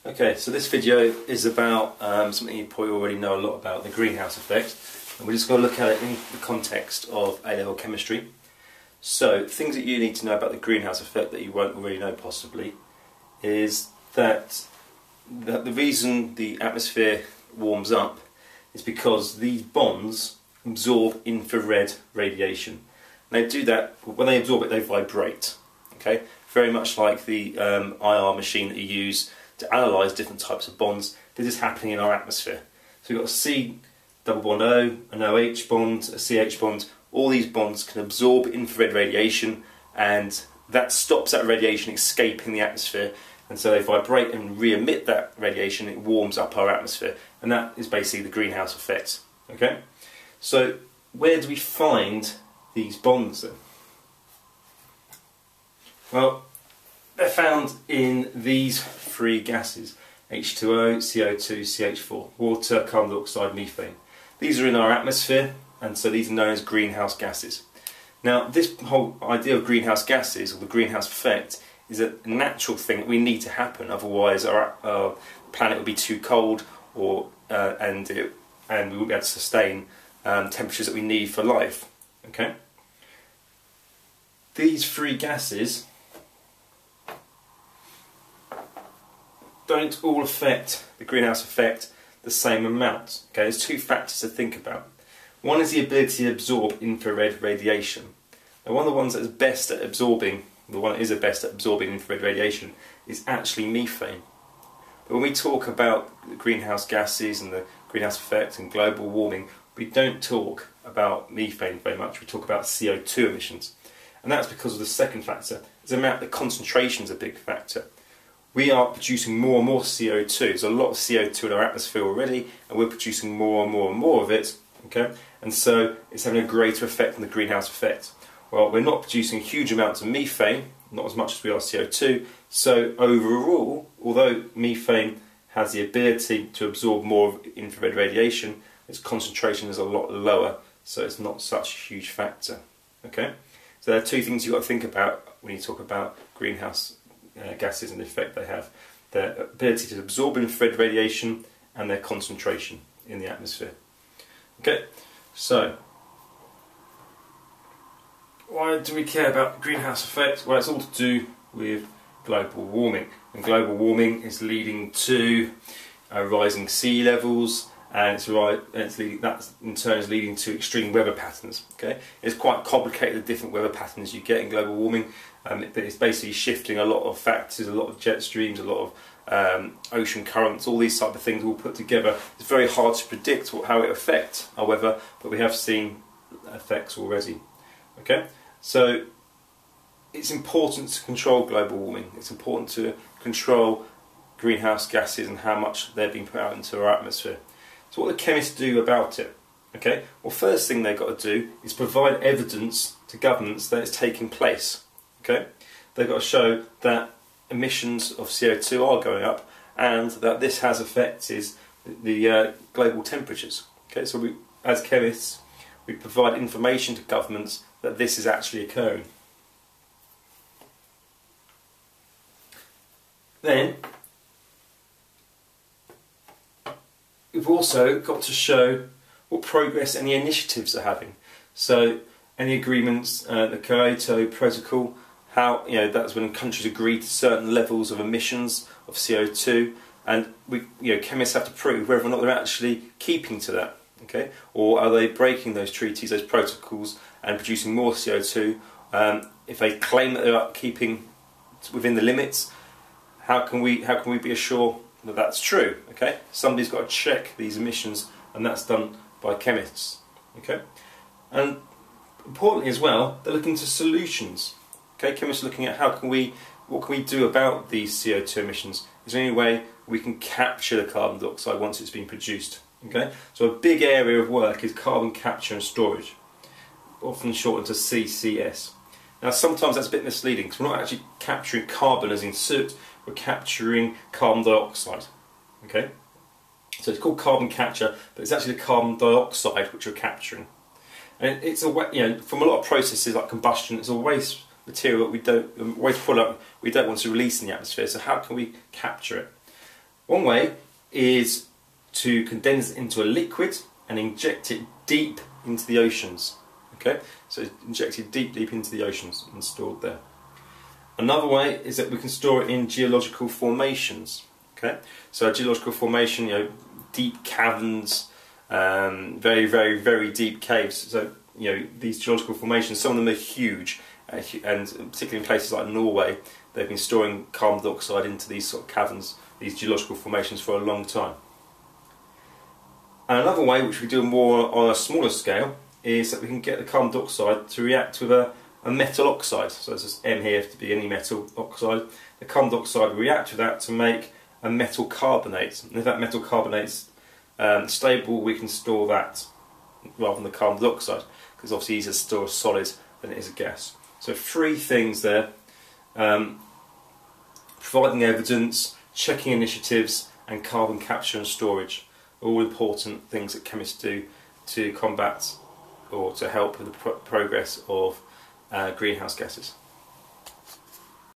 Okay, so this video is about something you probably already know a lot about, the greenhouse effect. And we're just going to look at it in the context of A-level chemistry. So, things that you need to know about the greenhouse effect that you won't already know possibly is that the reason the atmosphere warms up is because these bonds absorb infrared radiation. And they do that, when they absorb it, they vibrate. Okay, very much like the IR machine that you use to analyse different types of bonds. This is happening in our atmosphere. So we've got a C double bond O, an OH bond, a CH bond. All these bonds can absorb infrared radiation, and that stops that radiation escaping the atmosphere. And so they vibrate and re-emit that radiation. It warms up our atmosphere, and that is basically the greenhouse effect. Okay. So where do we find these bonds then? Well, they're found in these three gases: H2O, CO2, CH4, water, carbon dioxide, methane. These are in our atmosphere, and so these are known as greenhouse gases. Now, this whole idea of greenhouse gases, or the greenhouse effect, is a natural thing that we need to happen. Otherwise, our planet would be too cold, and we wouldn't be able to sustain temperatures that we need for life. Okay. These three gases don't all affect the greenhouse effect the same amount. Okay, there's two factors to think about. One is the ability to absorb infrared radiation. Now, one of the ones that is best at absorbing, infrared radiation is actually methane. But when we talk about the greenhouse gases and the greenhouse effect and global warming, we don't talk about methane very much. We talk about CO2 emissions. And that's because of the second factor. The concentration is a big factor. We are producing more and more CO2. There's a lot of CO2 in our atmosphere already, and we're producing more and more and more of it. Okay, and so it's having a greater effect on the greenhouse effect. Well, we're not producing huge amounts of methane, not as much as we are CO2. So overall, although methane has the ability to absorb more of infrared radiation, its concentration is a lot lower, so it's not such a huge factor. Okay, so there are two things you've got to think about when you talk about greenhouse gases and the effect they have: their ability to absorb infrared radiation and their concentration in the atmosphere. Okay, so why do we care about the greenhouse effect? Well, it's all to do with global warming, and global warming is leading to rising sea levels, and that in turn is leading to extreme weather patterns. Okay, it's quite complicated, the different weather patterns you get in global warming. But it's basically shifting a lot of factors, a lot of jet streams, a lot of ocean currents, all these type of things all put together. It's very hard to predict how it affects our weather, but we have seen effects already. Okay, so it's important to control global warming. It's important to control greenhouse gases and how much they're being put out into our atmosphere. So what do chemists do about it? Okay, well, first thing they've got to do is provide evidence to governments that it's taking place. Okay, they've got to show that emissions of CO2 are going up and that this has affected the global temperatures. Okay, so as chemists, we provide information to governments that this is actually occurring. Then we've also got to show what progress any initiatives are having. So any agreements, the Kyoto Protocol, that's when countries agree to certain levels of emissions of CO2, and chemists have to prove whether or not they're actually keeping to that. Okay, or are they breaking those treaties, those protocols, and producing more CO2? If they claim that they're keeping within the limits, how can we be assured that that's true? Okay, somebody's got to check these emissions, and that's done by chemists. Okay, and importantly as well, they're looking to solutions. Okay, chemists are looking at what can we do about these CO2 emissions? Is there any way we can capture the carbon dioxide once it's been produced? Okay, so a big area of work is carbon capture and storage, often shortened to CCS. Now, sometimes that's a bit misleading because we're not actually capturing carbon as in soot, we're capturing carbon dioxide. Okay, so it's called carbon capture, but it's actually the carbon dioxide which we're capturing. And it's from a lot of processes like combustion, it's a waste material waste product we don't want to release in the atmosphere. So how can we capture it? One way is to condense it into a liquid and inject it deep into the oceans. Okay, so injected deep into the oceans and stored there. Another way is that we can store it in geological formations. Okay, so a geological formation, deep caverns, very deep caves. So these geological formations, some of them are huge, and particularly in places like Norway, they've been storing carbon dioxide into these sort of caverns, these geological formations, for a long time. And another way, which we do more on a smaller scale, is that we can get the carbon dioxide to react with a metal oxide. So there's this M here to be any metal oxide. The carbon dioxide will react with that to make a metal carbonate. And if that metal carbonate's stable, we can store that rather than the carbon dioxide, because obviously it's easier to store a solid than it is a gas. So 3 things there: providing evidence, checking initiatives, and carbon capture and storage. All important things that chemists do to combat or to help with the progress of greenhouse gases.